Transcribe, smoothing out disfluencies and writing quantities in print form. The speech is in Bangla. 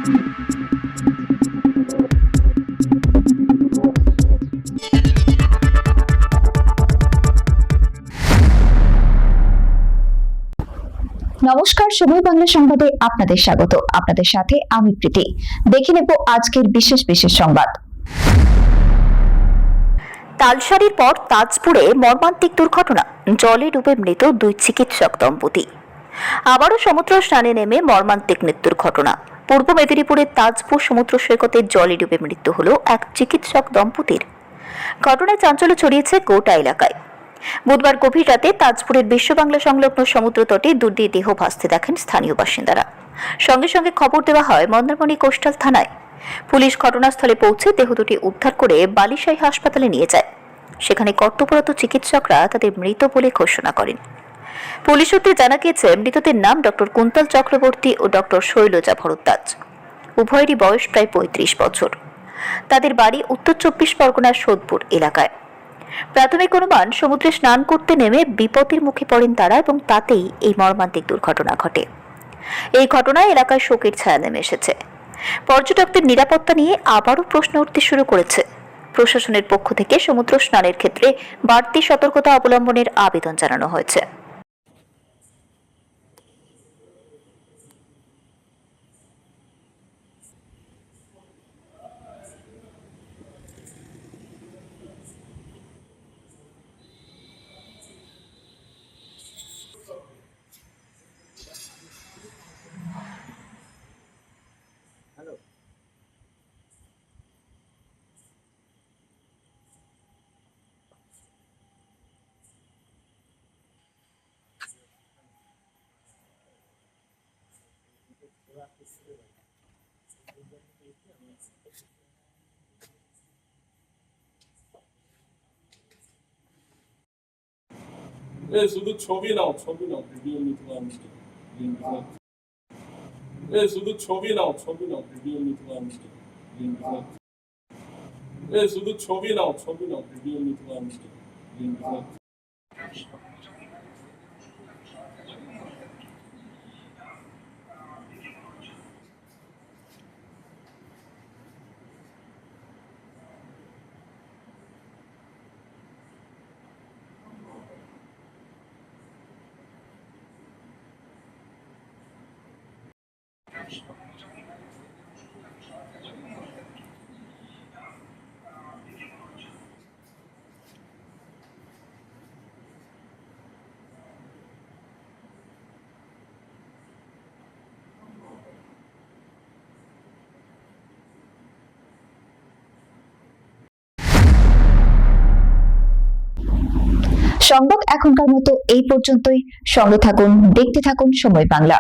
নমস্কার, সময় বাংলা সংবাদে আপনাদের স্বাগত। আপনাদের সাথে আমি প্রীতি। দেখে নেব আজকের বিশেষ সংবাদ। তালসারির পর তাজপুরে মর্মান্তিক দুর্ঘটনা, জলে ডুবে মৃত দুই চিকিৎসক দম্পতি। আবারও সমুদ্র স্নানে নেমে মর্মান্তিক মৃত্যুর ঘটনা। পূর্ব মেদিনীপুরের তাজপুর সমুদ্র সৈকতে জলে ডুবে মৃত্যু হলো এক চিকিৎসক দম্পতির। ঘটনায় চাঞ্চল্য ছড়িয়েছে গোটা এলাকায়। বুধবার গভীর রাতে তাজপুরের বিশ্ব বাংলা সংলগ্ন সমুদ্র তটে দুটি দেহ ভাসতে দেখেন স্থানীয় বাসিন্দারা। সঙ্গে সঙ্গে খবর দেওয়া হয় মন্দারমণি কোস্টাল থানায়। পুলিশ ঘটনাস্থলে পৌঁছে দেহ দুটি উদ্ধার করে বালিশাই হাসপাতালে নিয়ে যায়। সেখানে কর্তব্যরত চিকিৎসকরা তাদের মৃত বলে ঘোষণা করেন। পুলিশ সূত্রে জানা গিয়েছে, মৃতদের নাম ডক্টর কুন্তল চক্রবর্তী ও ডক্টর শৈলজা ভরদ্বাজ। উভয়েরই বয়স প্রায় ৩৫ বছর। তাদের বাড়ি উত্তর ২৪ পরগনার সোদপুর এলাকায়। প্রাথমিক অনুমান, সমুদ্রে স্নান করতে নেমে বিপদের মুখে পড়েন তারা এবং তাতেই এই মর্মান্তিক দুর্ঘটনা ঘটে। এই ঘটনায় এলাকায় শোকের ছায়া নেমে এসেছে। পর্যটকদের নিরাপত্তা নিয়ে আবারও প্রশ্ন উঠতে শুরু করেছে। প্রশাসনের পক্ষ থেকে সমুদ্র স্নানের ক্ষেত্রে বাড়তি সতর্কতা অবলম্বনের আবেদন জানানো হয়েছে। শুধু ছবি নাও, ভিডিও নিতে পারছি। শুধু ছবি নাও, ভিডিও নিতে পারছি। শুধু ছবি নাও, ভিডিও নিতে পারছি। সংবাদ এখনকার মতো এই পর্যন্তই। সঙ্গে থাকুন, দেখতে থাকুন সময় বাংলা।